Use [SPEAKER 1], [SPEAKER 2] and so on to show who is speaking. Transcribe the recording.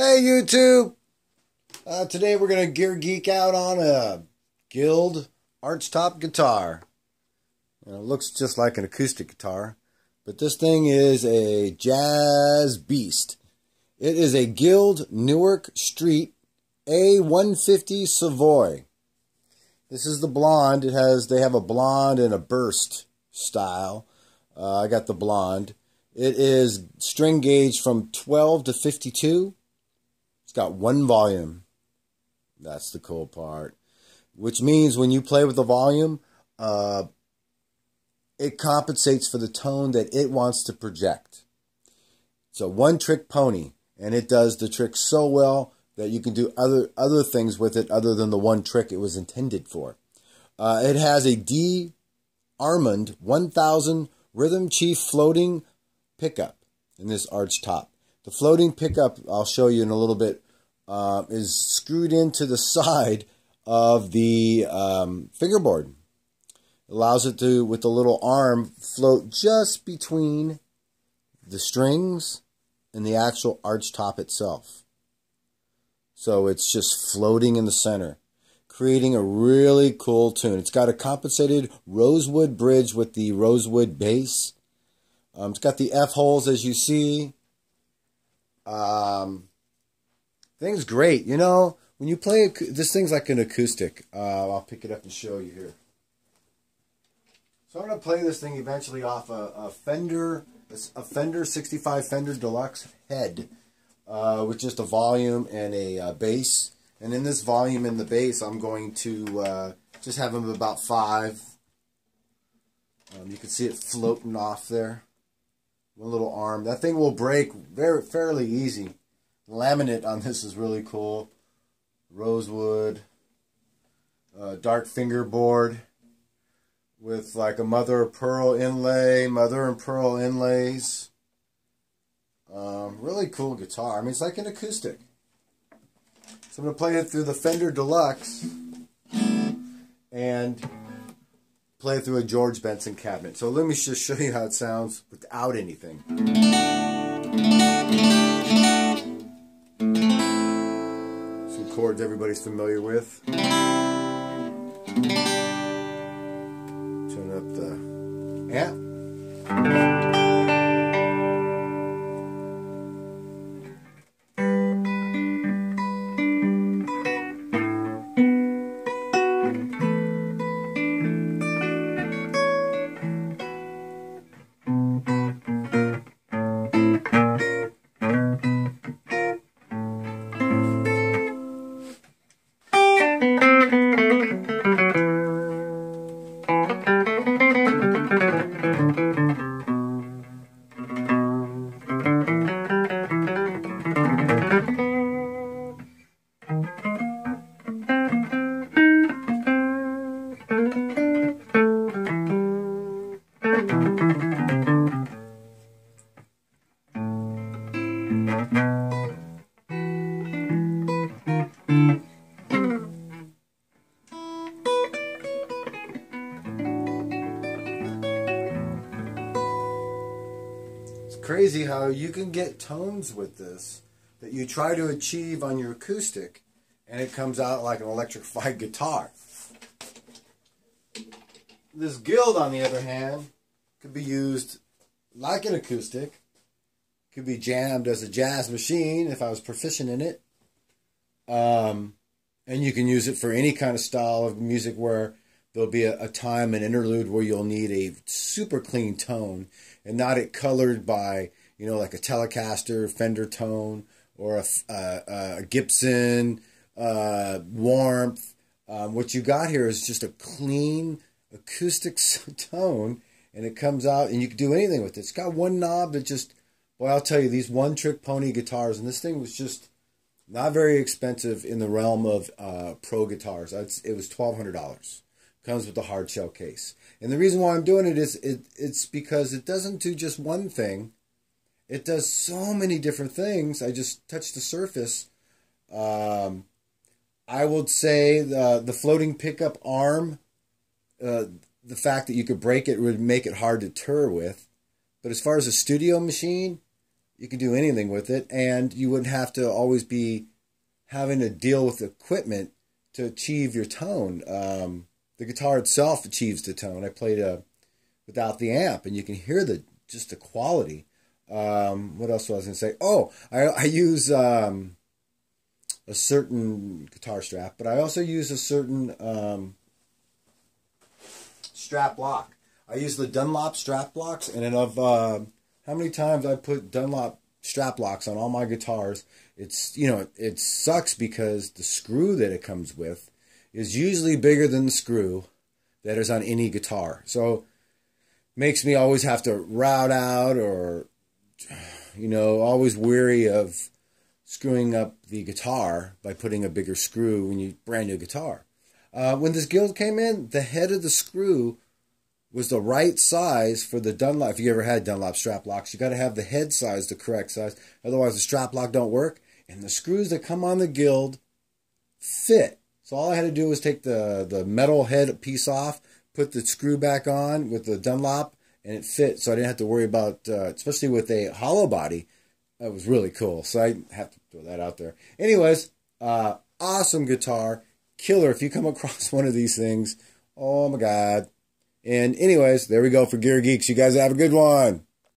[SPEAKER 1] Hey YouTube! Today we're going to geek out on a Guild archtop guitar. It looks just like an acoustic guitar, but this thing is a jazz beast. It is a Guild Newark Street A150 Savoy. This is the blonde. They have a blonde and a burst style. I got the blonde. It is string gauge from 12 to 52. It's got one volume. That's the cool part. Which means when you play with the volume, it compensates for the tone that it wants to project. It's a one-trick pony, and it does the trick so well that you can do other things with it other than the one trick it was intended for. It has a D Armand 1000 Rhythm Chief floating pickup in this archtop. The floating pickup, I'll show you in a little bit, is screwed into the side of the fingerboard. It allows it to, with the little arm, float just between the strings and the actual archtop itself. So it's just floating in the center, creating a really cool tune. It's got a compensated rosewood bridge with the rosewood bass. It's got the F holes, as you see. Thing's great. You know, when you play, this thing's like an acoustic. I'll pick it up and show you here. So I'm going to play this thing eventually off a Fender 65 Fender Deluxe head with just a volume and a bass. And in this volume and the bass, I'm going to just have them about 5. You can see it floating off there. One little arm. That thing will break fairly easy. The laminate on this is really cool. Rosewood, dark fingerboard with like a mother of pearl inlay, mother and pearl inlays. Really cool guitar. I mean, it's like an acoustic. So I'm going to play it through the Fender Deluxe and play it through a George Benson cabinet. So let me just show you how it sounds without anything. Some chords everybody's familiar with. Turn up the amp. Crazy how you can get tones with this that you try to achieve on your acoustic and it comes out like an electrified guitar. This Guild, on the other hand, could be used like an acoustic, could be jammed as a jazz machine if I was proficient in it, and you can use it for any kind of style of music where there'll be a time, an interlude, where you'll need a super clean tone and not it colored by, you know, like a Telecaster, Fender tone, or a Gibson, warmth. What you got here is just a clean acoustic tone, and it comes out, and you can do anything with it. It's got one knob that just, boy, I'll tell you, these one-trick pony guitars, and this thing was just not very expensive in the realm of pro guitars. It was $1,200. Comes with the hard shell case. And the reason why I'm doing it is it's because it doesn't do just one thing. It does so many different things. I just touched the surface. I would say the floating pickup arm, the fact that you could break it would make it hard to tour with. But as far as a studio machine, You can do anything with it, and you wouldn't have to always be having to deal with equipment to achieve your tone. The guitar itself achieves the tone. I played without the amp, and you can hear just the quality. What else was I going to say? Oh, I use a certain guitar strap, but I also use a certain strap lock. I use the Dunlop strap locks, and of how many times I put Dunlop strap locks on all my guitars, it's, you know, it sucks because the screw that it comes with is usually bigger than the screw that is on any guitar. So makes me always have to route out, or, you know, always weary of screwing up the guitar by putting a bigger screw when you brand new guitar. When this guild came in, the head of the screw was the right size for the Dunlop. If you ever had Dunlop strap locks, you got to have the head size the correct size. Otherwise, the strap lock don't work. And the screws that come on the guild fit. So all I had to do was take the metal head piece off, put the screw back on with the Dunlop, and it fit. So I didn't have to worry about, especially with a hollow body. That was really cool. So I have to throw that out there. Anyways, awesome guitar. Killer. If you come across one of these things, oh my God. And anyways, there we go for Gear Geeks. You guys have a good one.